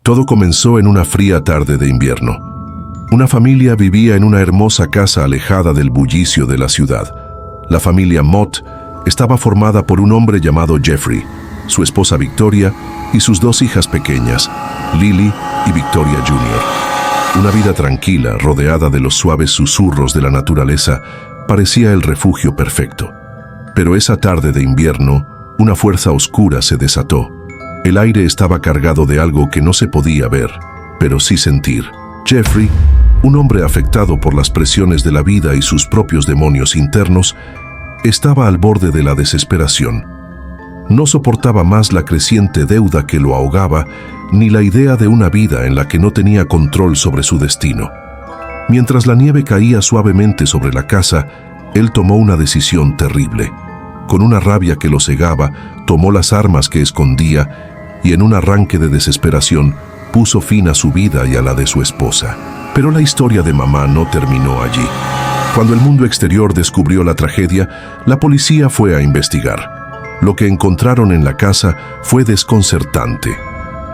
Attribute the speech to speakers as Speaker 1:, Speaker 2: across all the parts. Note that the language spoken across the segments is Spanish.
Speaker 1: Todo comenzó en una fría tarde de invierno. Una familia vivía en una hermosa casa alejada del bullicio de la ciudad. La familia Mott estaba formada por un hombre llamado Jeffrey, su esposa Victoria y sus dos hijas pequeñas, Lily y Victoria Jr. Una vida tranquila, rodeada de los suaves susurros de la naturaleza, parecía el refugio perfecto. Pero esa tarde de invierno, una fuerza oscura se desató. El aire estaba cargado de algo que no se podía ver, pero sí sentir. Jeffrey, un hombre afectado por las presiones de la vida y sus propios demonios internos, estaba al borde de la desesperación. No soportaba más la creciente deuda que lo ahogaba, ni la idea de una vida en la que no tenía control sobre su destino. Mientras la nieve caía suavemente sobre la casa, él tomó una decisión terrible. Con una rabia que lo cegaba, tomó las armas que escondía y en un arranque de desesperación puso fin a su vida y a la de su esposa. Pero la historia de mamá no terminó allí. Cuando el mundo exterior descubrió la tragedia, la policía fue a investigar. Lo que encontraron en la casa fue desconcertante.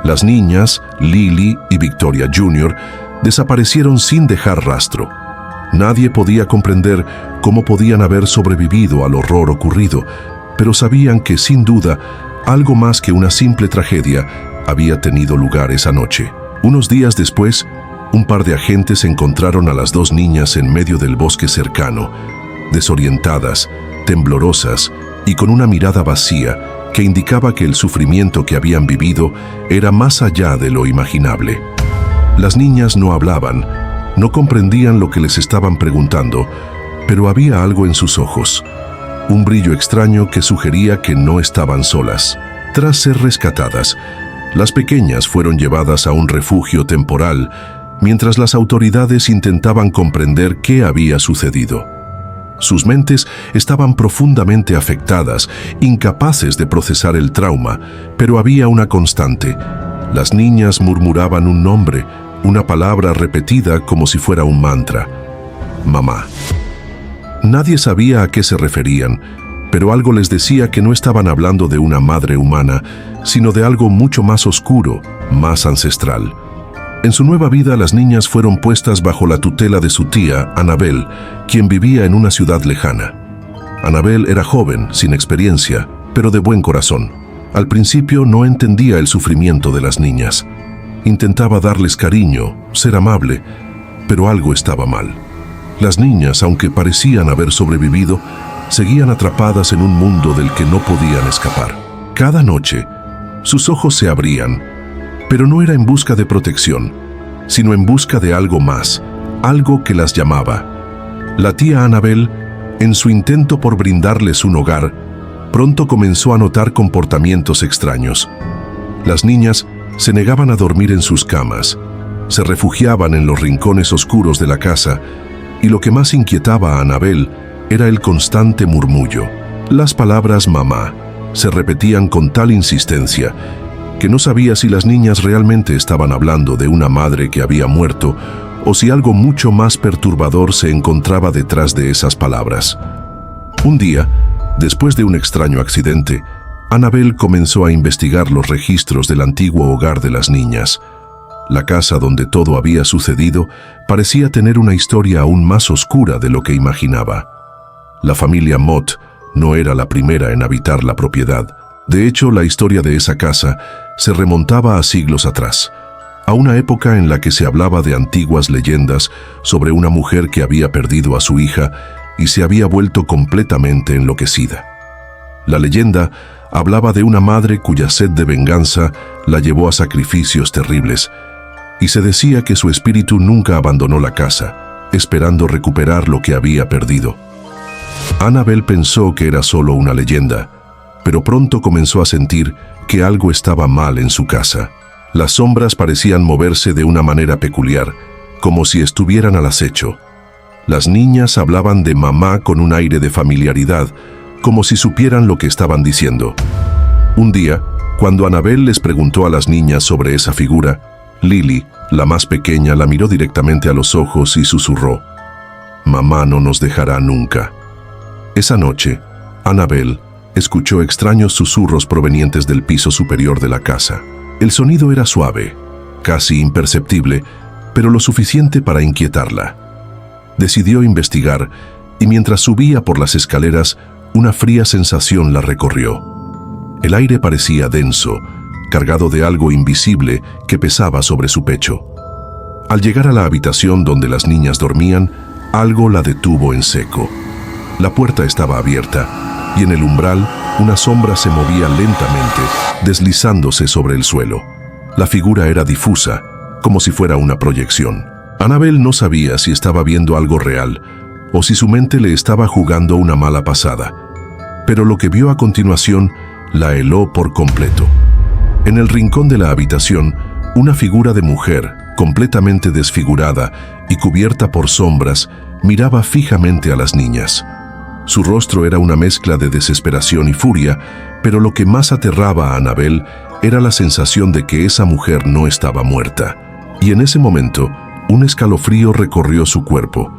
Speaker 1: Las niñas, Lily y Victoria Jr., desaparecieron sin dejar rastro. Nadie podía comprender cómo podían haber sobrevivido al horror ocurrido, pero sabían que, sin duda, algo más que una simple tragedia había tenido lugar esa noche. Unos días después, un par de agentes encontraron a las dos niñas en medio del bosque cercano, desorientadas, temblorosas y con una mirada vacía que indicaba que el sufrimiento que habían vivido era más allá de lo imaginable. Las niñas no hablaban, no comprendían lo que les estaban preguntando, pero había algo en sus ojos, un brillo extraño que sugería que no estaban solas. Tras ser rescatadas, las pequeñas fueron llevadas a un refugio temporal, mientras las autoridades intentaban comprender qué había sucedido. Sus mentes estaban profundamente afectadas, incapaces de procesar el trauma, pero había una constante. Las niñas murmuraban un nombre, una palabra repetida como si fuera un mantra: mamá. Nadie sabía a qué se referían, pero algo les decía que no estaban hablando de una madre humana, sino de algo mucho más oscuro, más ancestral. En su nueva vida, las niñas fueron puestas bajo la tutela de su tía, Annabel, quien vivía en una ciudad lejana. Annabel era joven, sin experiencia, pero de buen corazón. Al principio no entendía el sufrimiento de las niñas. Intentaba darles cariño, ser amable, pero algo estaba mal. Las niñas, aunque parecían haber sobrevivido, seguían atrapadas en un mundo del que no podían escapar. Cada noche, sus ojos se abrían, pero no era en busca de protección, sino en busca de algo más, algo que las llamaba. La tía Annabel, en su intento por brindarles un hogar, pronto comenzó a notar comportamientos extraños. Las niñas se negaban a dormir en sus camas, se refugiaban en los rincones oscuros de la casa, y lo que más inquietaba a Annabel era el constante murmullo. Las palabras mamá se repetían con tal insistencia que no sabía si las niñas realmente estaban hablando de una madre que había muerto o si algo mucho más perturbador se encontraba detrás de esas palabras. Un día, después de un extraño accidente, Annabel comenzó a investigar los registros del antiguo hogar de las niñas. La casa donde todo había sucedido parecía tener una historia aún más oscura de lo que imaginaba. La familia Mott no era la primera en habitar la propiedad. De hecho, la historia de esa casa se remontaba a siglos atrás, a una época en la que se hablaba de antiguas leyendas sobre una mujer que había perdido a su hija y se había vuelto completamente enloquecida. La leyenda hablaba de una madre cuya sed de venganza la llevó a sacrificios terribles, y se decía que su espíritu nunca abandonó la casa, esperando recuperar lo que había perdido. Annabel pensó que era solo una leyenda, pero pronto comenzó a sentir que algo estaba mal en su casa. Las sombras parecían moverse de una manera peculiar, como si estuvieran al acecho. Las niñas hablaban de mamá con un aire de familiaridad, como si supieran lo que estaban diciendo. Un día, cuando Annabel les preguntó a las niñas sobre esa figura, Lily, la más pequeña, la miró directamente a los ojos y susurró: mamá no nos dejará nunca. Esa noche, Annabel escuchó extraños susurros provenientes del piso superior de la casa. El sonido era suave, casi imperceptible, pero lo suficiente para inquietarla. Decidió investigar y mientras subía por las escaleras, una fría sensación la recorrió. El aire parecía denso, cargado de algo invisible que pesaba sobre su pecho. Al llegar a la habitación donde las niñas dormían, algo la detuvo en seco. La puerta estaba abierta y en el umbral una sombra se movía lentamente, deslizándose sobre el suelo. La figura era difusa, como si fuera una proyección. Annabel no sabía si estaba viendo algo real o si su mente le estaba jugando una mala pasada, pero lo que vio a continuación la heló por completo. En el rincón de la habitación, una figura de mujer, completamente desfigurada y cubierta por sombras, miraba fijamente a las niñas. Su rostro era una mezcla de desesperación y furia, pero lo que más aterraba a Annabel era la sensación de que esa mujer no estaba muerta. Y en ese momento, un escalofrío recorrió su cuerpo.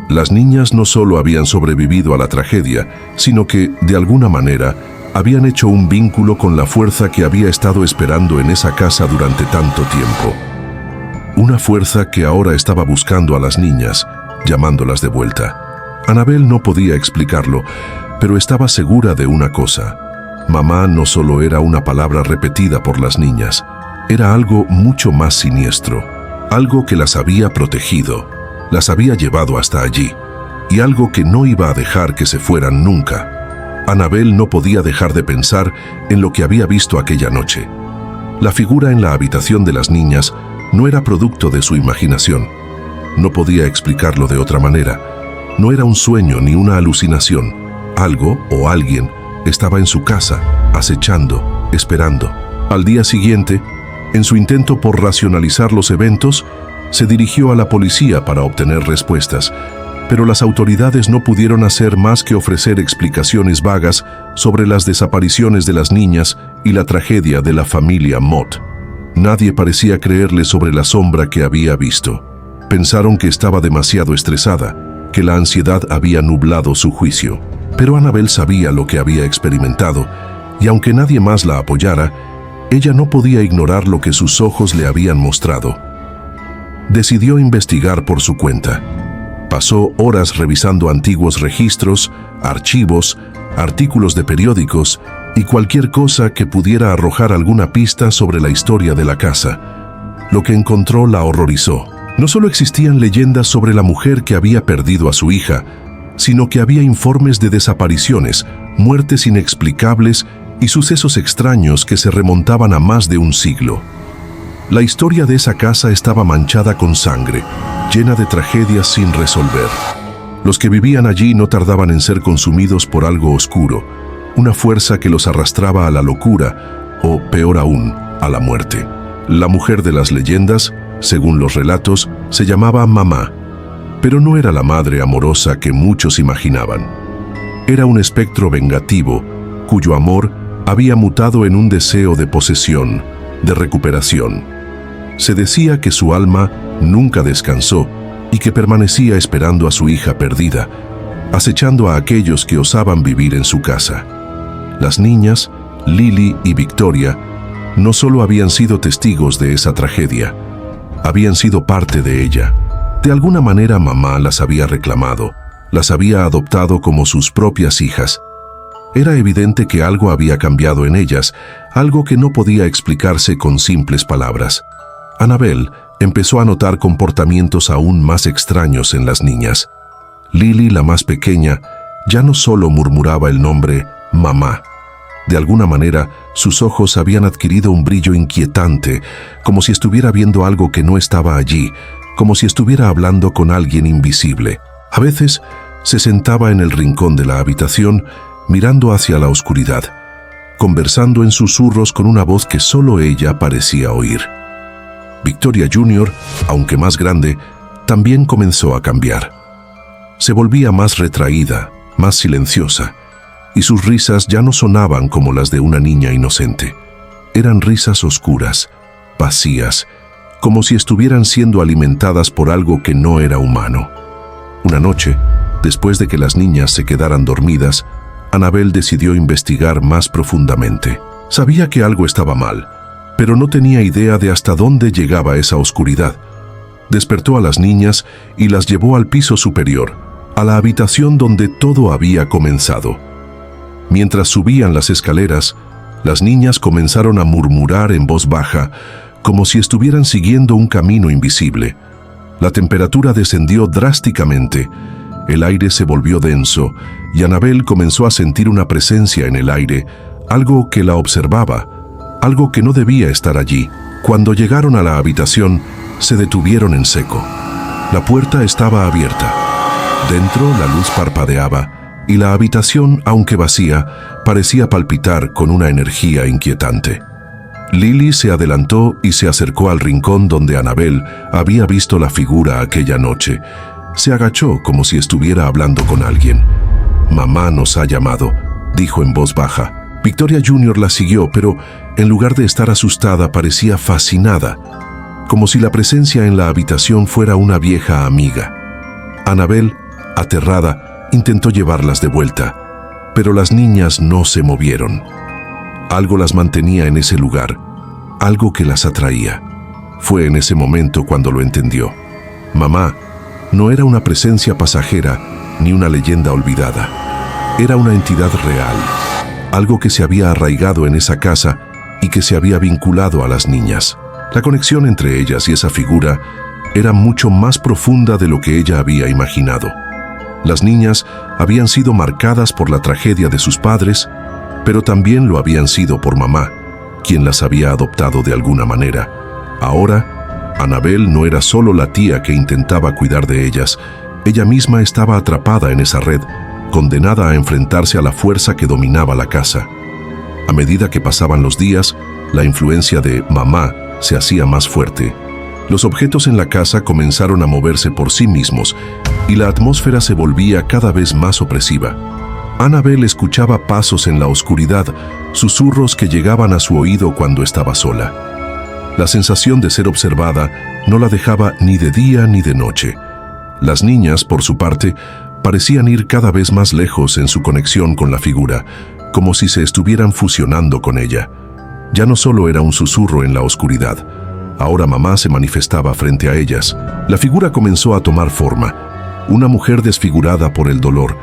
Speaker 1: Las niñas no solo habían sobrevivido a la tragedia, sino que, de alguna manera, habían hecho un vínculo con la fuerza que había estado esperando en esa casa durante tanto tiempo. Una fuerza que ahora estaba buscando a las niñas, llamándolas de vuelta. Annabel no podía explicarlo, pero estaba segura de una cosa. Mamá no solo era una palabra repetida por las niñas, era algo mucho más siniestro, algo que las había protegido, las había llevado hasta allí, y algo que no iba a dejar que se fueran nunca. Annabel no podía dejar de pensar en lo que había visto aquella noche. La figura en la habitación de las niñas no era producto de su imaginación. No podía explicarlo de otra manera. No era un sueño ni una alucinación. Algo o alguien estaba en su casa, acechando, esperando. Al día siguiente, en su intento por racionalizar los eventos, se dirigió a la policía para obtener respuestas, pero las autoridades no pudieron hacer más que ofrecer explicaciones vagas sobre las desapariciones de las niñas y la tragedia de la familia Mott. Nadie parecía creerle sobre la sombra que había visto. Pensaron que estaba demasiado estresada, que la ansiedad había nublado su juicio. Pero Annabel sabía lo que había experimentado, y aunque nadie más la apoyara, ella no podía ignorar lo que sus ojos le habían mostrado. Decidió investigar por su cuenta. Pasó horas revisando antiguos registros, archivos, artículos de periódicos y cualquier cosa que pudiera arrojar alguna pista sobre la historia de la casa. Lo que encontró la horrorizó. No solo existían leyendas sobre la mujer que había perdido a su hija, sino que había informes de desapariciones, muertes inexplicables y sucesos extraños que se remontaban a más de un siglo. La historia de esa casa estaba manchada con sangre, llena de tragedias sin resolver. Los que vivían allí no tardaban en ser consumidos por algo oscuro, una fuerza que los arrastraba a la locura, o peor aún, a la muerte. La mujer de las leyendas, según los relatos, se llamaba Mamá, pero no era la madre amorosa que muchos imaginaban. Era un espectro vengativo, cuyo amor había mutado en un deseo de posesión, de recuperación. Se decía que su alma nunca descansó y que permanecía esperando a su hija perdida, acechando a aquellos que osaban vivir en su casa. Las niñas, Lily y Victoria, no solo habían sido testigos de esa tragedia, habían sido parte de ella. De alguna manera Mamá las había reclamado, las había adoptado como sus propias hijas. Era evidente que algo había cambiado en ellas, algo que no podía explicarse con simples palabras. Annabel empezó a notar comportamientos aún más extraños en las niñas. Lily, la más pequeña, ya no solo murmuraba el nombre Mamá. De alguna manera, sus ojos habían adquirido un brillo inquietante, como si estuviera viendo algo que no estaba allí, como si estuviera hablando con alguien invisible. A veces, se sentaba en el rincón de la habitación, mirando hacia la oscuridad, conversando en susurros con una voz que solo ella parecía oír. Victoria Jr., aunque más grande, también comenzó a cambiar. Se volvía más retraída, más silenciosa, y sus risas ya no sonaban como las de una niña inocente. Eran risas oscuras, vacías, como si estuvieran siendo alimentadas por algo que no era humano. Una noche, después de que las niñas se quedaran dormidas, Annabel decidió investigar más profundamente. Sabía que algo estaba mal, pero no tenía idea de hasta dónde llegaba esa oscuridad. Despertó a las niñas y las llevó al piso superior, a la habitación donde todo había comenzado. Mientras subían las escaleras, las niñas comenzaron a murmurar en voz baja, como si estuvieran siguiendo un camino invisible. La temperatura descendió drásticamente, el aire se volvió denso y Annabel comenzó a sentir una presencia en el aire, algo que la observaba, algo que no debía estar allí. Cuando llegaron a la habitación, se detuvieron en seco. La puerta estaba abierta. Dentro la luz parpadeaba y la habitación, aunque vacía, parecía palpitar con una energía inquietante. Lily se adelantó y se acercó al rincón donde Annabel había visto la figura aquella noche. Se agachó como si estuviera hablando con alguien. «Mamá nos ha llamado», dijo en voz baja. Victoria Jr. la siguió, pero en lugar de estar asustada parecía fascinada, como si la presencia en la habitación fuera una vieja amiga. Annabel, aterrada, intentó llevarlas de vuelta, pero las niñas no se movieron. Algo las mantenía en ese lugar, algo que las atraía. Fue en ese momento cuando lo entendió. Mamá no era una presencia pasajera ni una leyenda olvidada. Era una entidad real, algo que se había arraigado en esa casa y que se había vinculado a las niñas. La conexión entre ellas y esa figura era mucho más profunda de lo que ella había imaginado. Las niñas habían sido marcadas por la tragedia de sus padres, pero también lo habían sido por mamá, quien las había adoptado de alguna manera. Ahora, Annabel no era solo la tía que intentaba cuidar de ellas, ella misma estaba atrapada en esa red, condenada a enfrentarse a la fuerza que dominaba la casa. A medida que pasaban los días, la influencia de mamá se hacía más fuerte. Los objetos en la casa comenzaron a moverse por sí mismos y la atmósfera se volvía cada vez más opresiva. Annabel escuchaba pasos en la oscuridad, susurros que llegaban a su oído cuando estaba sola. La sensación de ser observada no la dejaba ni de día ni de noche. Las niñas, por su parte, parecían ir cada vez más lejos en su conexión con la figura, como si se estuvieran fusionando con ella. Ya no solo era un susurro en la oscuridad, ahora mamá se manifestaba frente a ellas. La figura comenzó a tomar forma, una mujer desfigurada por el dolor,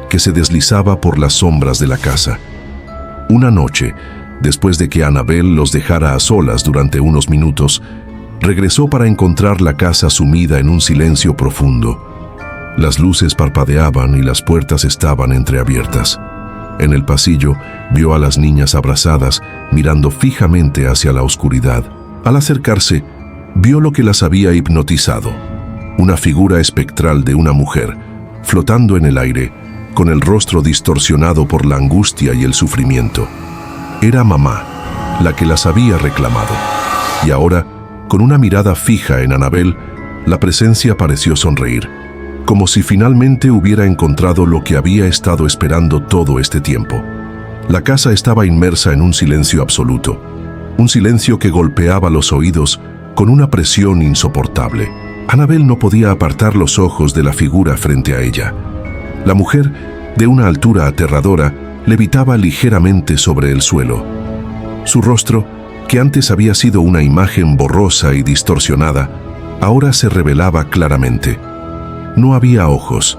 Speaker 1: que se deslizaba por las sombras de la casa. Una noche, después de que Annabel los dejara a solas durante unos minutos, regresó para encontrar la casa sumida en un silencio profundo. Las luces parpadeaban y las puertas estaban entreabiertas. En el pasillo, vio a las niñas abrazadas, mirando fijamente hacia la oscuridad. Al acercarse, vio lo que las había hipnotizado: una figura espectral de una mujer, flotando en el aire, con el rostro distorsionado por la angustia y el sufrimiento. Era mamá, la que las había reclamado. Y ahora, con una mirada fija en Annabel, la presencia pareció sonreír, como si finalmente hubiera encontrado lo que había estado esperando todo este tiempo. La casa estaba inmersa en un silencio absoluto, un silencio que golpeaba los oídos con una presión insoportable. Annabel no podía apartar los ojos de la figura frente a ella. La mujer, de una altura aterradora, levitaba ligeramente sobre el suelo. Su rostro, que antes había sido una imagen borrosa y distorsionada, ahora se revelaba claramente. No había ojos,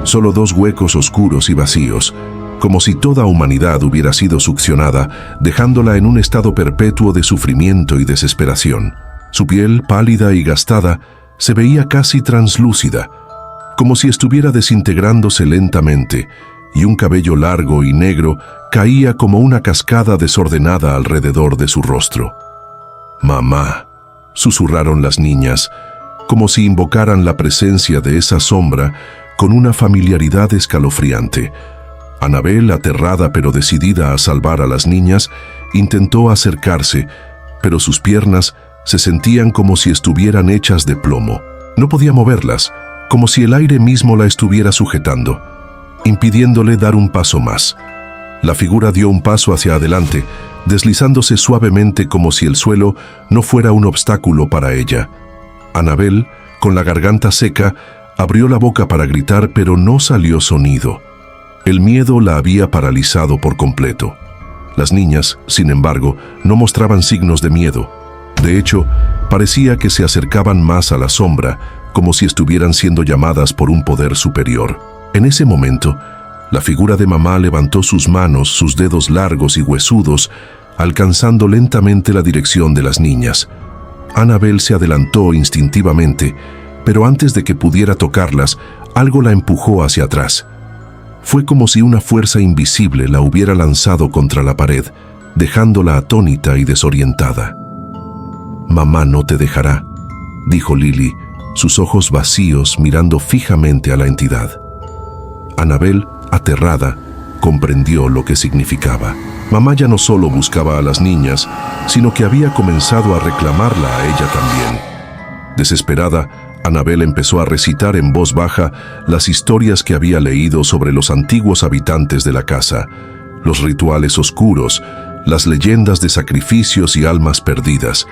Speaker 1: solo dos huecos oscuros y vacíos, como si toda humanidad hubiera sido succionada, dejándola en un estado perpetuo de sufrimiento y desesperación. Su piel, pálida y gastada, se veía casi translúcida, como si estuviera desintegrándose lentamente, y un cabello largo y negro caía como una cascada desordenada alrededor de su rostro. «Mamá», susurraron las niñas, como si invocaran la presencia de esa sombra con una familiaridad escalofriante. Annabel, aterrada pero decidida a salvar a las niñas, intentó acercarse, pero sus piernas se sentían como si estuvieran hechas de plomo. No podía moverlas, como si el aire mismo la estuviera sujetando, impidiéndole dar un paso más. La figura dio un paso hacia adelante, deslizándose suavemente como si el suelo no fuera un obstáculo para ella. Annabel, con la garganta seca, abrió la boca para gritar, pero no salió sonido. El miedo la había paralizado por completo. Las niñas, sin embargo, no mostraban signos de miedo. De hecho, parecía que se acercaban más a la sombra, como si estuvieran siendo llamadas por un poder superior. En ese momento, la figura de mamá levantó sus manos, sus dedos largos y huesudos, alcanzando lentamente la dirección de las niñas. Annabel se adelantó instintivamente, pero antes de que pudiera tocarlas, algo la empujó hacia atrás. Fue como si una fuerza invisible la hubiera lanzado contra la pared, dejándola atónita y desorientada. «Mamá no te dejará», dijo Lily, sus ojos vacíos mirando fijamente a la entidad. Annabel, aterrada, comprendió lo que significaba. Mamá ya no solo buscaba a las niñas, sino que había comenzado a reclamarla a ella también. Desesperada, Annabel empezó a recitar en voz baja las historias que había leído sobre los antiguos habitantes de la casa, los rituales oscuros, las leyendas de sacrificios y almas perdidas.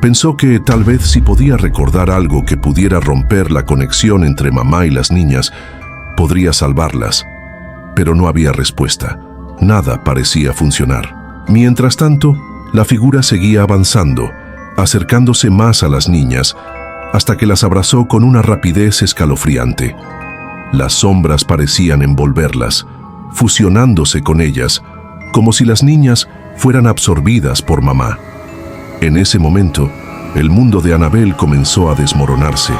Speaker 1: Pensó que tal vez si podía recordar algo que pudiera romper la conexión entre mamá y las niñas, podría salvarlas. Pero no había respuesta. Nada parecía funcionar. Mientras tanto, la figura seguía avanzando, acercándose más a las niñas, hasta que las abrazó con una rapidez escalofriante. Las sombras parecían envolverlas, fusionándose con ellas, como si las niñas fueran absorbidas por mamá. En ese momento, el mundo de Annabel comenzó a desmoronarse.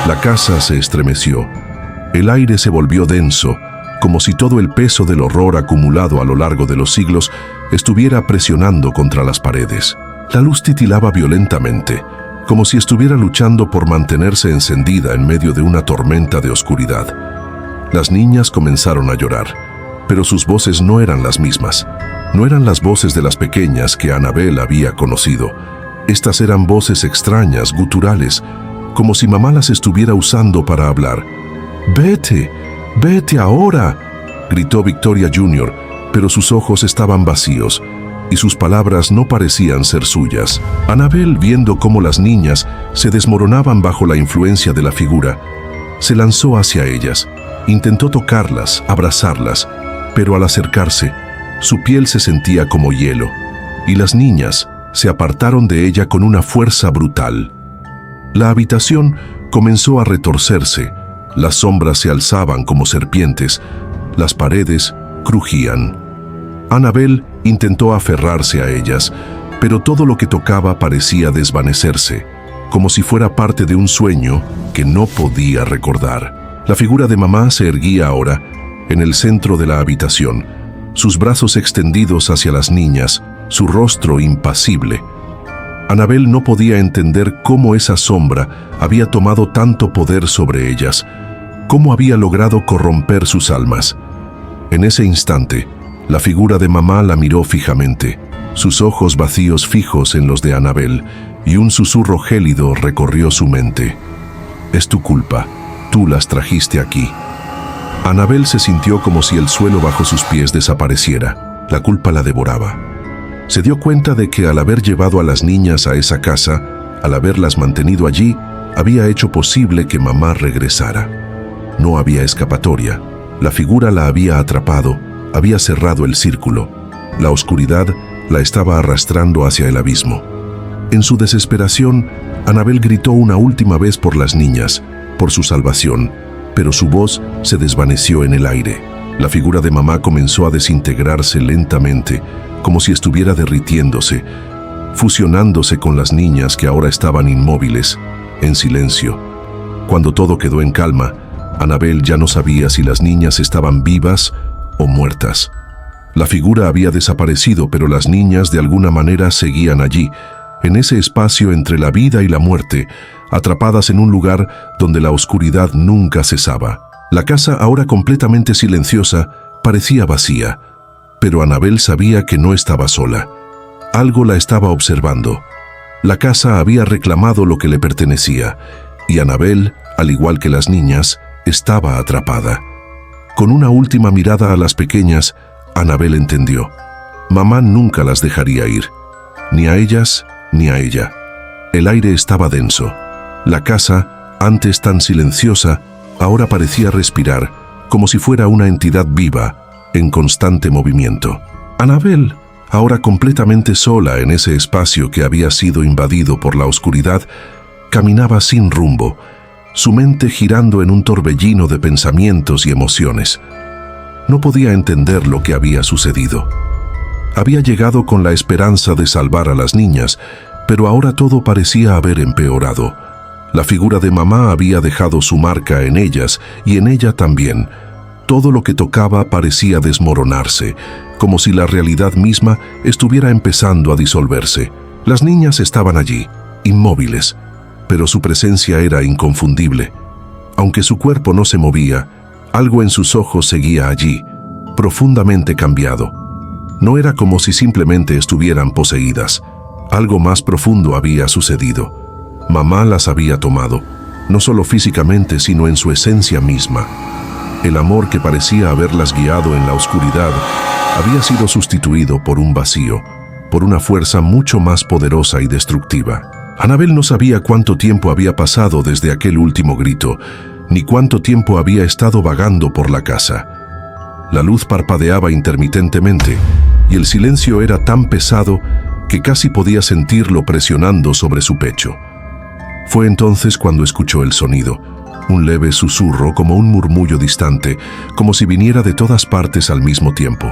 Speaker 1: La casa se estremeció. El aire se volvió denso, como si todo el peso del horror acumulado a lo largo de los siglos estuviera presionando contra las paredes. La luz titilaba violentamente, como si estuviera luchando por mantenerse encendida en medio de una tormenta de oscuridad. Las niñas comenzaron a llorar, pero sus voces no eran las mismas. No eran las voces de las pequeñas que Annabel había conocido. Estas eran voces extrañas, guturales, como si mamá las estuviera usando para hablar. «¡Vete! ¡Vete ahora!», gritó Victoria Jr., pero sus ojos estaban vacíos y sus palabras no parecían ser suyas. Annabel, viendo cómo las niñas se desmoronaban bajo la influencia de la figura, se lanzó hacia ellas. Intentó tocarlas, abrazarlas, pero al acercarse, su piel se sentía como hielo, y las niñas se apartaron de ella con una fuerza brutal. La habitación comenzó a retorcerse, las sombras se alzaban como serpientes, las paredes crujían. Annabel intentó aferrarse a ellas, pero todo lo que tocaba parecía desvanecerse, como si fuera parte de un sueño que no podía recordar. La figura de mamá se erguía ahora, en el centro de la habitación, sus brazos extendidos hacia las niñas, su rostro impasible. Annabel no podía entender cómo esa sombra había tomado tanto poder sobre ellas, cómo había logrado corromper sus almas. En ese instante, la figura de mamá la miró fijamente, sus ojos vacíos fijos en los de Annabel, y un susurro gélido recorrió su mente. «Es tu culpa, tú las trajiste aquí». Annabel se sintió como si el suelo bajo sus pies desapareciera. La culpa la devoraba. Se dio cuenta de que al haber llevado a las niñas a esa casa, al haberlas mantenido allí, había hecho posible que mamá regresara. No había escapatoria. La figura la había atrapado, había cerrado el círculo. La oscuridad la estaba arrastrando hacia el abismo. En su desesperación, Annabel gritó una última vez por las niñas, por su salvación, pero su voz se desvaneció en el aire. La figura de mamá comenzó a desintegrarse lentamente, como si estuviera derritiéndose, fusionándose con las niñas que ahora estaban inmóviles, en silencio. Cuando todo quedó en calma, Annabel ya no sabía si las niñas estaban vivas o muertas. La figura había desaparecido, pero las niñas de alguna manera seguían allí, en ese espacio entre la vida y la muerte, atrapadas en un lugar donde la oscuridad nunca cesaba. La casa, ahora completamente silenciosa, parecía vacía, pero Annabel sabía que no estaba sola. Algo la estaba observando. La casa había reclamado lo que le pertenecía, y Annabel, al igual que las niñas, estaba atrapada. Con una última mirada a las pequeñas, Annabel entendió. Mamá nunca las dejaría ir, ni a ellas ni a ella. El aire estaba denso. La casa, antes tan silenciosa, ahora parecía respirar, como si fuera una entidad viva, en constante movimiento. «Annabel», Ahora completamente sola en ese espacio que había sido invadido por la oscuridad, caminaba sin rumbo, su mente girando en un torbellino de pensamientos y emociones. No podía entender lo que había sucedido. Había llegado con la esperanza de salvar a las niñas, pero ahora todo parecía haber empeorado. La figura de mamá había dejado su marca en ellas y en ella también. Todo lo que tocaba parecía desmoronarse, como si la realidad misma estuviera empezando a disolverse. Las niñas estaban allí, inmóviles, pero su presencia era inconfundible. Aunque su cuerpo no se movía, algo en sus ojos seguía allí, profundamente cambiado. No era como si simplemente estuvieran poseídas. Algo más profundo había sucedido. Mamá las había tomado, no solo físicamente, sino en su esencia misma. El amor que parecía haberlas guiado en la oscuridad había sido sustituido por un vacío, por una fuerza mucho más poderosa y destructiva. Annabel no sabía cuánto tiempo había pasado desde aquel último grito, ni cuánto tiempo había estado vagando por la casa. La luz parpadeaba intermitentemente, y el silencio era tan pesado que casi podía sentirlo presionando sobre su pecho. Fue entonces cuando escuchó el sonido, un leve susurro, como un murmullo distante, como si viniera de todas partes al mismo tiempo.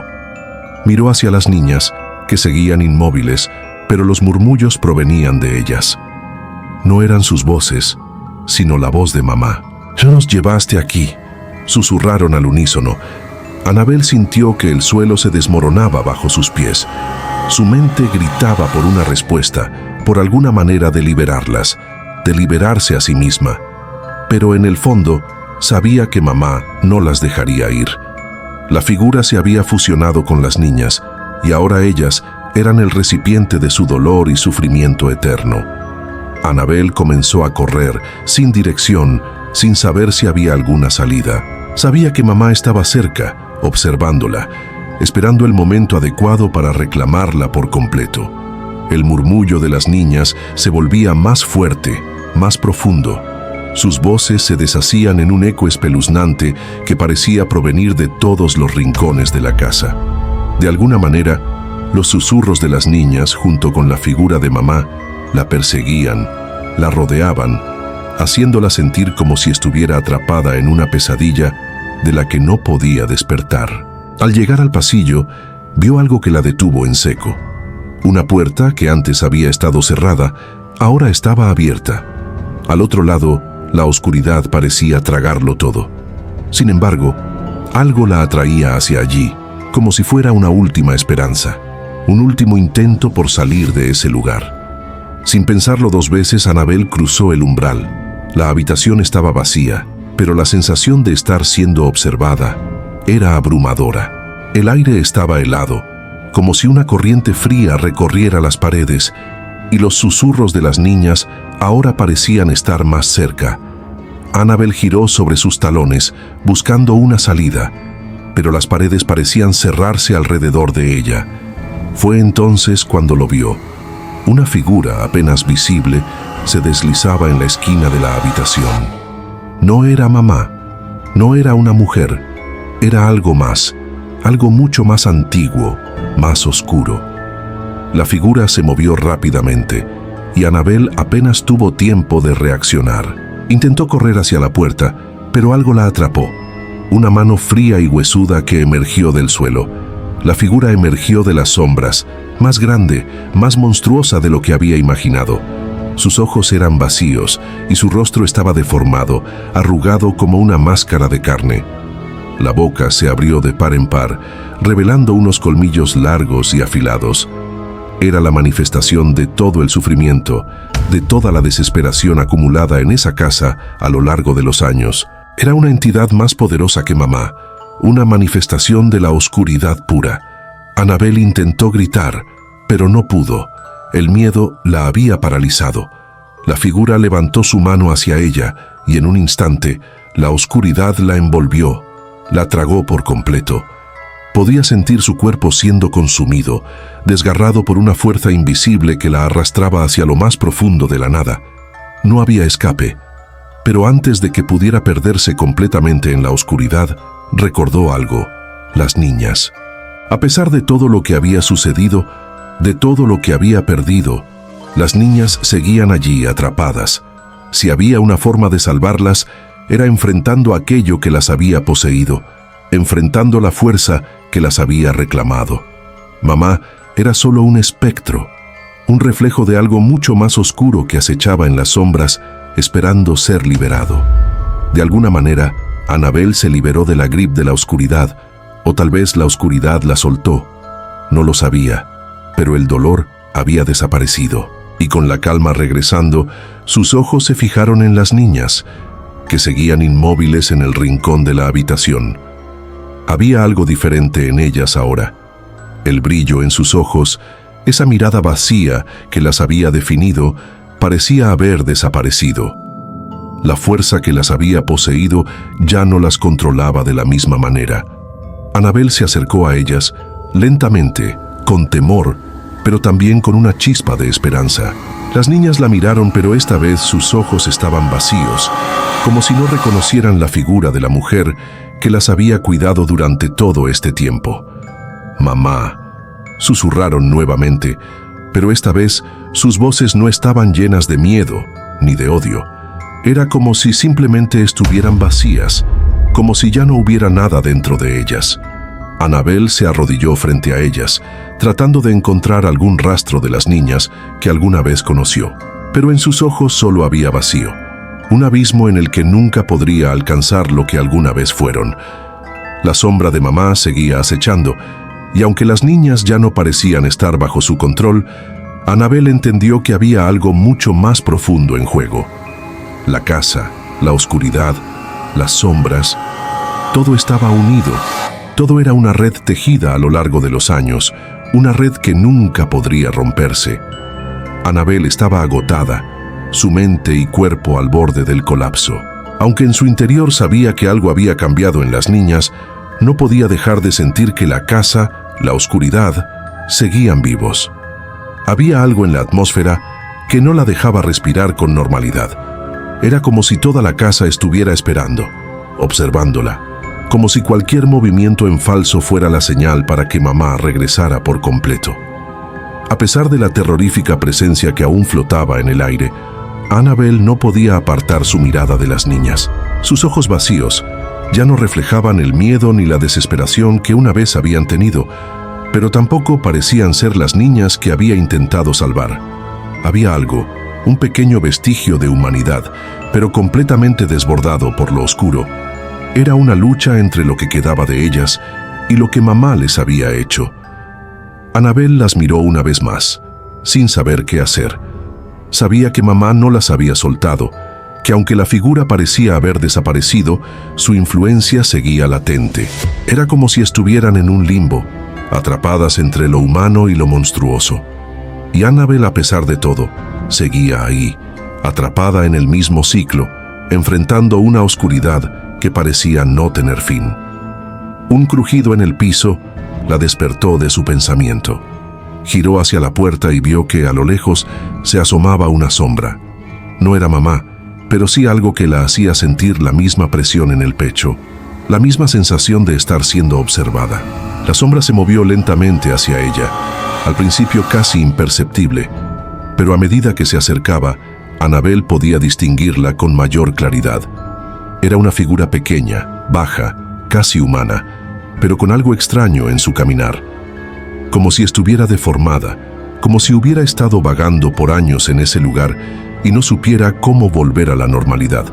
Speaker 1: Miró hacia las niñas, que seguían inmóviles, pero los murmullos provenían de ellas. No eran sus voces, sino la voz de mamá. «Ya nos llevaste aquí», susurraron al unísono. Annabel sintió que el suelo se desmoronaba bajo sus pies. Su mente gritaba por una respuesta, por alguna manera de liberarlas, de liberarse a sí misma. Pero en el fondo, sabía que mamá no las dejaría ir. La figura se había fusionado con las niñas, y ahora ellas eran el recipiente de su dolor y sufrimiento eterno. Annabel comenzó a correr, sin dirección, sin saber si había alguna salida. Sabía que mamá estaba cerca, observándola, esperando el momento adecuado para reclamarla por completo. El murmullo de las niñas se volvía más fuerte, más profundo. Sus voces se deshacían en un eco espeluznante que parecía provenir de todos los rincones de la casa. De alguna manera, los susurros de las niñas, junto con la figura de mamá, la perseguían, la rodeaban, haciéndola sentir como si estuviera atrapada en una pesadilla de la que no podía despertar. Al llegar al pasillo, vio algo que la detuvo en seco. Una puerta que antes había estado cerrada, ahora estaba abierta. Al otro lado, la oscuridad parecía tragarlo todo. Sin embargo, algo la atraía hacia allí, como si fuera una última esperanza, un último intento por salir de ese lugar. Sin pensarlo dos veces, Annabel cruzó el umbral. La habitación estaba vacía, pero la sensación de estar siendo observada era abrumadora. El aire estaba helado, como si una corriente fría recorriera las paredes, y los susurros de las niñas ahora parecían estar más cerca. Annabel giró sobre sus talones, buscando una salida, pero las paredes parecían cerrarse alrededor de ella. Fue entonces cuando lo vio. Una figura apenas visible se deslizaba en la esquina de la habitación. No era mamá, no era una mujer, era algo más, algo mucho más antiguo, más oscuro. La figura se movió rápidamente, y Annabel apenas tuvo tiempo de reaccionar. Intentó correr hacia la puerta, pero algo la atrapó. Una mano fría y huesuda que emergió del suelo. La figura emergió de las sombras, más grande, más monstruosa de lo que había imaginado. Sus ojos eran vacíos y su rostro estaba deformado, arrugado como una máscara de carne. La boca se abrió de par en par, revelando unos colmillos largos y afilados. Era la manifestación de todo el sufrimiento, de toda la desesperación acumulada en esa casa a lo largo de los años. Era una entidad más poderosa que mamá, una manifestación de la oscuridad pura. Annabel intentó gritar, pero no pudo. El miedo la había paralizado. La figura levantó su mano hacia ella y en un instante la oscuridad la envolvió, la tragó por completo. Podía sentir su cuerpo siendo consumido, desgarrado por una fuerza invisible que la arrastraba hacia lo más profundo de la nada. No había escape, pero antes de que pudiera perderse completamente en la oscuridad, recordó algo: las niñas. A pesar de todo lo que había sucedido, de todo lo que había perdido, las niñas seguían allí atrapadas. Si había una forma de salvarlas, era enfrentando aquello que las había poseído, enfrentando la fuerza que las había reclamado. Mamá era solo un espectro, un reflejo de algo mucho más oscuro que acechaba en las sombras, esperando ser liberado. De alguna manera, Annabel se liberó de la grip de la oscuridad, o tal vez la oscuridad la soltó. No lo sabía, pero el dolor había desaparecido, y con la calma regresando, sus ojos se fijaron en las niñas, que seguían inmóviles en el rincón de la habitación. Había algo diferente en ellas ahora. El brillo en sus ojos, esa mirada vacía que las había definido, parecía haber desaparecido. La fuerza que las había poseído ya no las controlaba de la misma manera. Annabel se acercó a ellas, lentamente, con temor, pero también con una chispa de esperanza. Las niñas la miraron, pero esta vez sus ojos estaban vacíos, como si no reconocieran la figura de la mujer que las había cuidado durante todo este tiempo. «Mamá», susurraron nuevamente, pero esta vez sus voces no estaban llenas de miedo ni de odio. Era como si simplemente estuvieran vacías, como si ya no hubiera nada dentro de ellas. Annabel se arrodilló frente a ellas, tratando de encontrar algún rastro de las niñas que alguna vez conoció. Pero en sus ojos solo había vacío, un abismo en el que nunca podría alcanzar lo que alguna vez fueron. La sombra de mamá seguía acechando, y aunque las niñas ya no parecían estar bajo su control, Annabel entendió que había algo mucho más profundo en juego. La casa, la oscuridad, las sombras, todo estaba unido. Todo era una red tejida a lo largo de los años, una red que nunca podría romperse. Annabel estaba agotada, su mente y cuerpo al borde del colapso. Aunque en su interior sabía que algo había cambiado en las niñas, no podía dejar de sentir que la casa, la oscuridad, seguían vivos. Había algo en la atmósfera que no la dejaba respirar con normalidad. Era como si toda la casa estuviera esperando, observándola, como si cualquier movimiento en falso fuera la señal para que mamá regresara por completo. A pesar de la terrorífica presencia que aún flotaba en el aire, Annabel no podía apartar su mirada de las niñas. Sus ojos vacíos ya no reflejaban el miedo ni la desesperación que una vez habían tenido, pero tampoco parecían ser las niñas que había intentado salvar. Había algo, un pequeño vestigio de humanidad, pero completamente desbordado por lo oscuro. Era una lucha entre lo que quedaba de ellas y lo que mamá les había hecho. Annabel las miró una vez más, sin saber qué hacer. Sabía que mamá no las había soltado, que aunque la figura parecía haber desaparecido, su influencia seguía latente. Era como si estuvieran en un limbo, atrapadas entre lo humano y lo monstruoso. Y Annabel, a pesar de todo, seguía ahí, atrapada en el mismo ciclo, enfrentando una oscuridad que parecía no tener fin. Un crujido en el piso la despertó de su pensamiento. Giró hacia la puerta y vio que a lo lejos se asomaba una sombra. No era mamá, pero sí algo que la hacía sentir la misma presión en el pecho, la misma sensación de estar siendo observada. La sombra se movió lentamente hacia ella, al principio casi imperceptible, pero a medida que se acercaba, Annabel podía distinguirla con mayor claridad. Era una figura pequeña, baja, casi humana, pero con algo extraño en su caminar. Como si estuviera deformada, como si hubiera estado vagando por años en ese lugar y no supiera cómo volver a la normalidad.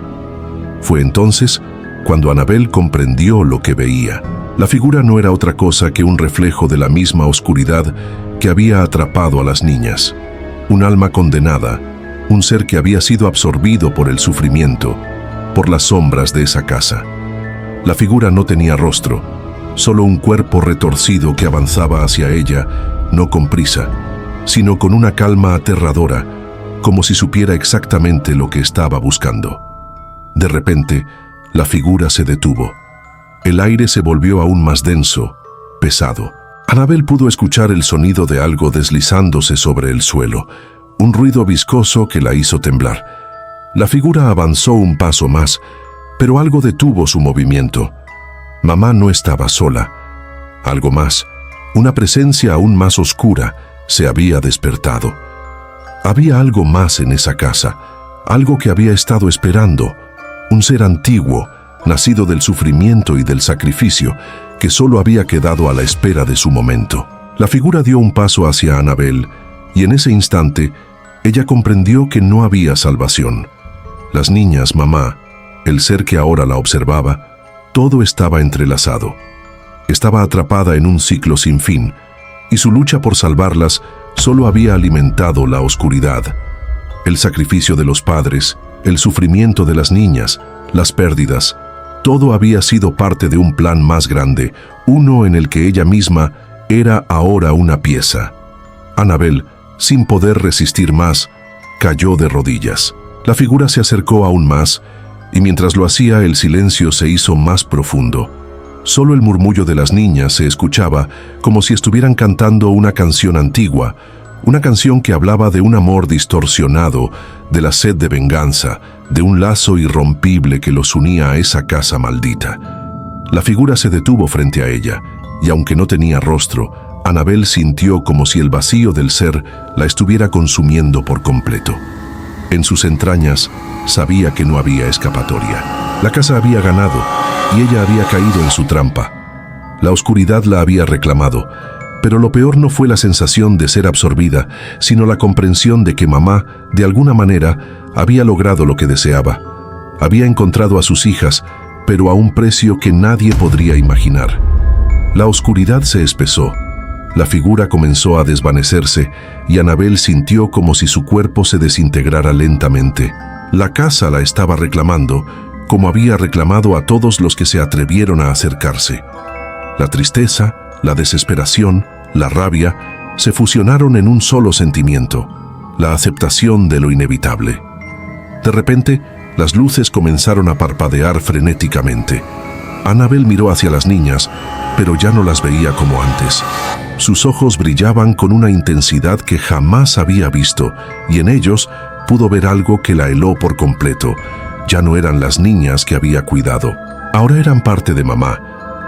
Speaker 1: Fue entonces cuando Annabel comprendió lo que veía. La figura no era otra cosa que un reflejo de la misma oscuridad que había atrapado a las niñas. Un alma condenada, un ser que había sido absorbido por el sufrimiento, por las sombras de esa casa. La figura no tenía rostro, solo un cuerpo retorcido que avanzaba hacia ella, no con prisa, sino con una calma aterradora, como si supiera exactamente lo que estaba buscando. De repente, la figura se detuvo. El aire se volvió aún más denso, pesado. Annabel pudo escuchar el sonido de algo deslizándose sobre el suelo, un ruido viscoso que la hizo temblar. La figura avanzó un paso más, pero algo detuvo su movimiento. Mamá no estaba sola. Algo más, Una presencia aún más oscura se había despertado. Había algo más en esa casa, algo que había estado esperando, un ser antiguo, nacido del sufrimiento y del sacrificio, que solo había quedado a la espera de su momento. La figura dio un paso hacia Annabel, y en ese instante, ella comprendió que no había salvación. Las niñas, mamá, el ser que ahora la observaba, todo estaba entrelazado. Estaba atrapada en un ciclo sin fin, y su lucha por salvarlas solo había alimentado la oscuridad. El sacrificio de los padres, el sufrimiento de las niñas, las pérdidas, todo había sido parte de un plan más grande, uno en el que ella misma era ahora una pieza. Annabel, sin poder resistir más, cayó de rodillas. La figura se acercó aún más, y mientras lo hacía el silencio se hizo más profundo. Solo el murmullo de las niñas se escuchaba como si estuvieran cantando una canción antigua, una canción que hablaba de un amor distorsionado, de la sed de venganza, de un lazo irrompible que los unía a esa casa maldita. La figura se detuvo frente a ella, y aunque no tenía rostro, Annabel sintió como si el vacío del ser la estuviera consumiendo por completo. En sus entrañas sabía que no había escapatoria. La casa había ganado, y ella había caído en su trampa. La oscuridad la había reclamado, pero lo peor no fue la sensación de ser absorbida, sino la comprensión de que mamá, de alguna manera, había logrado lo que deseaba. Había encontrado a sus hijas, pero a un precio que nadie podría imaginar. La oscuridad se espesó. La figura comenzó a desvanecerse y Annabel sintió como si su cuerpo se desintegrara lentamente. La casa la estaba reclamando, como había reclamado a todos los que se atrevieron a acercarse. La tristeza, la desesperación, la rabia, se fusionaron en un solo sentimiento, la aceptación de lo inevitable. De repente, las luces comenzaron a parpadear frenéticamente. Annabel miró hacia las niñas, pero ya no las veía como antes. Sus ojos brillaban con una intensidad que jamás había visto, y en ellos pudo ver algo que la heló por completo. Ya no eran las niñas que había cuidado, ahora eran parte de mamá,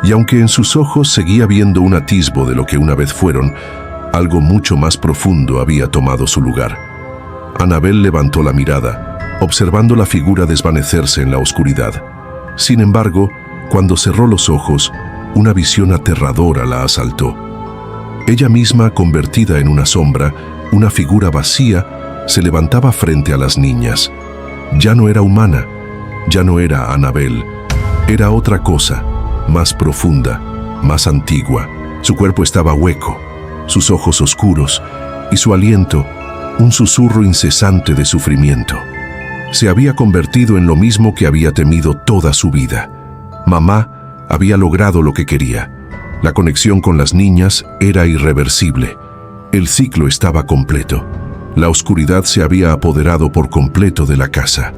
Speaker 1: y aunque en sus ojos seguía viendo un atisbo de lo que una vez fueron, algo mucho más profundo había tomado su lugar. Annabel levantó la mirada, observando la figura desvanecerse en la oscuridad. Sin embargo, cuando cerró los ojos, una visión aterradora la asaltó. Ella misma, convertida en una sombra, una figura vacía, se levantaba frente a las niñas. Ya no era humana, ya no era Annabel, era otra cosa, más profunda, más antigua. Su cuerpo estaba hueco, sus ojos oscuros, y su aliento, un susurro incesante de sufrimiento. Se había convertido en lo mismo que había temido toda su vida. Mamá había logrado lo que quería. La conexión con las niñas era irreversible. El ciclo estaba completo. La oscuridad se había apoderado por completo de la casa.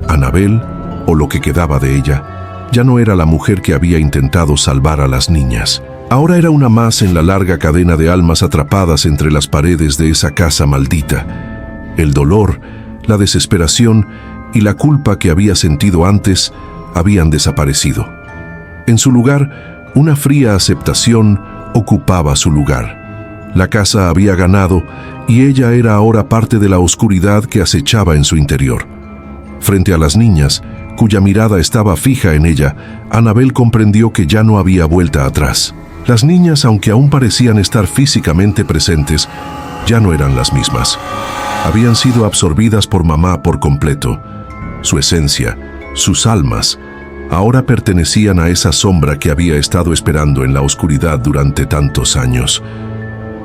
Speaker 1: Annabel, o lo que quedaba de ella, ya no era la mujer que había intentado salvar a las niñas. Ahora era una más en la larga cadena de almas atrapadas entre las paredes de esa casa maldita. El dolor, la desesperación y la culpa que había sentido antes habían desaparecido. En su lugar, una fría aceptación ocupaba su lugar. La casa había ganado y ella era ahora parte de la oscuridad que acechaba en su interior. Frente a las niñas, cuya mirada estaba fija en ella, Annabel comprendió que ya no había vuelta atrás. Las niñas, aunque aún parecían estar físicamente presentes, ya no eran las mismas. Habían sido absorbidas por mamá por completo. Su esencia, sus almas, ahora pertenecían a esa sombra que había estado esperando en la oscuridad durante tantos años.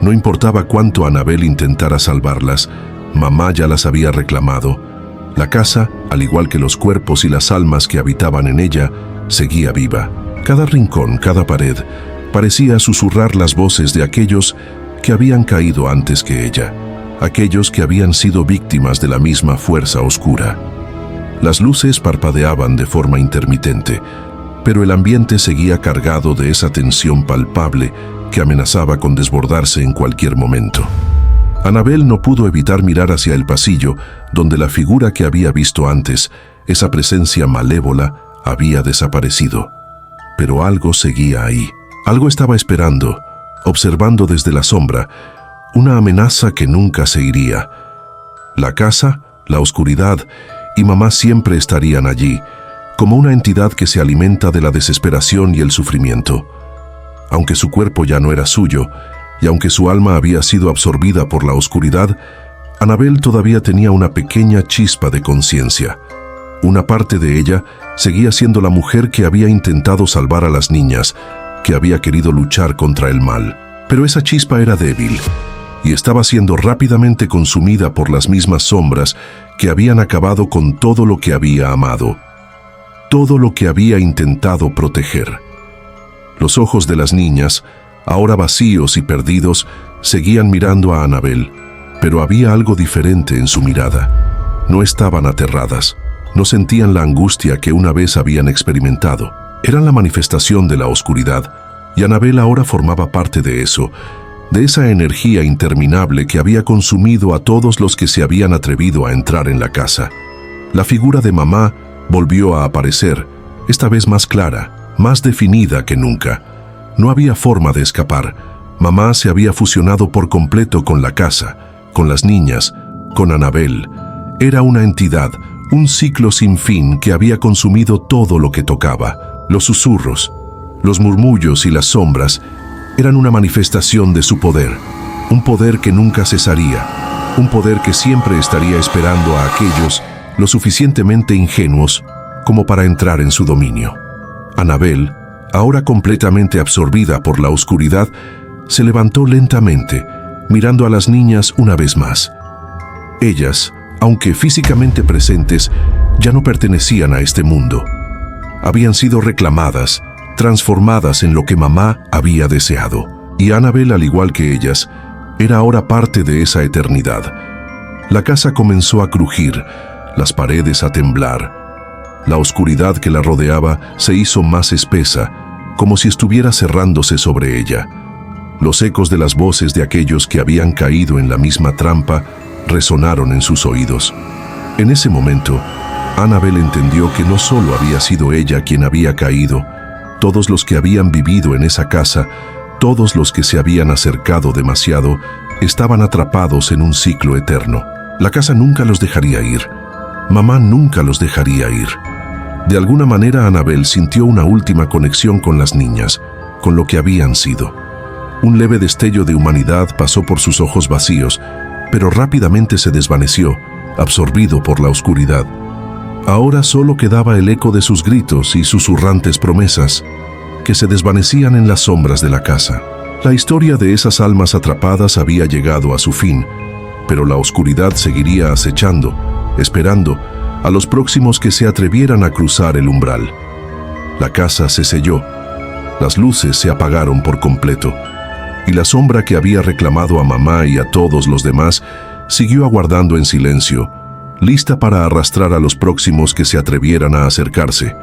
Speaker 1: No importaba cuánto Annabel intentara salvarlas, mamá ya las había reclamado. La casa, al igual que los cuerpos y las almas que habitaban en ella, seguía viva. Cada rincón, cada pared, parecía susurrar las voces de aquellos que habían caído antes que ella, aquellos que habían sido víctimas de la misma fuerza oscura. Las luces parpadeaban de forma intermitente, pero el ambiente seguía cargado de esa tensión palpable que amenazaba con desbordarse en cualquier momento. Annabel no pudo evitar mirar hacia el pasillo, donde la figura que había visto antes, esa presencia malévola, había desaparecido. Pero algo seguía ahí. Algo estaba esperando, observando desde la sombra, una amenaza que nunca se iría. La casa, la oscuridad y mamá siempre estarían allí, como una entidad que se alimenta de la desesperación y el sufrimiento. Aunque su cuerpo ya no era suyo, y aunque su alma había sido absorbida por la oscuridad, Annabel todavía tenía una pequeña chispa de conciencia. Una parte de ella seguía siendo la mujer que había intentado salvar a las niñas, que había querido luchar contra el mal. Pero esa chispa era débil, y estaba siendo rápidamente consumida por las mismas sombras que habían acabado con todo lo que había amado, todo lo que había intentado proteger. Los ojos de las niñas, ahora vacíos y perdidos, seguían mirando a Annabel, pero había algo diferente en su mirada. No estaban aterradas, no sentían la angustia que una vez habían experimentado. Eran la manifestación de la oscuridad, y Annabel ahora formaba parte de eso, de esa energía interminable que había consumido a todos los que se habían atrevido a entrar en la casa. La figura de mamá volvió a aparecer, esta vez más clara, más definida que nunca. No había forma de escapar. Mamá se había fusionado por completo con la casa, con las niñas, con Annabel. Era una entidad, un ciclo sin fin que había consumido todo lo que tocaba. Los susurros, los murmullos y las sombras eran una manifestación de su poder, un poder que nunca cesaría, un poder que siempre estaría esperando a aquellos lo suficientemente ingenuos como para entrar en su dominio. Annabel, ahora completamente absorbida por la oscuridad, se levantó lentamente, mirando a las niñas una vez más. Ellas, aunque físicamente presentes, ya no pertenecían a este mundo. Habían sido reclamadas, transformadas en lo que mamá había deseado. Y Annabel, al igual que ellas, era ahora parte de esa eternidad. La casa comenzó a crujir, las paredes a temblar. La oscuridad que la rodeaba se hizo más espesa, como si estuviera cerrándose sobre ella. Los ecos de las voces de aquellos que habían caído en la misma trampa resonaron en sus oídos. En ese momento, Annabel entendió que no solo había sido ella quien había caído. Todos los que habían vivido en esa casa, todos los que se habían acercado demasiado, estaban atrapados en un ciclo eterno. La casa nunca los dejaría ir. Mamá nunca los dejaría ir. De alguna manera, Annabel sintió una última conexión con las niñas, con lo que habían sido. Un leve destello de humanidad pasó por sus ojos vacíos, pero rápidamente se desvaneció, absorbido por la oscuridad. Ahora solo quedaba el eco de sus gritos y susurrantes promesas, que se desvanecían en las sombras de la casa. La historia de esas almas atrapadas había llegado a su fin, pero la oscuridad seguiría acechando, esperando a los próximos que se atrevieran a cruzar el umbral. La casa se selló, las luces se apagaron por completo, y la sombra que había reclamado a mamá y a todos los demás siguió aguardando en silencio, lista para arrastrar a los próximos que se atrevieran a acercarse.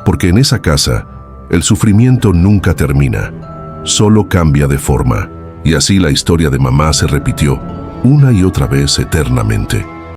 Speaker 1: Porque en esa casa, el sufrimiento nunca termina, solo cambia de forma, y así la historia de mamá se repitió, una y otra vez eternamente.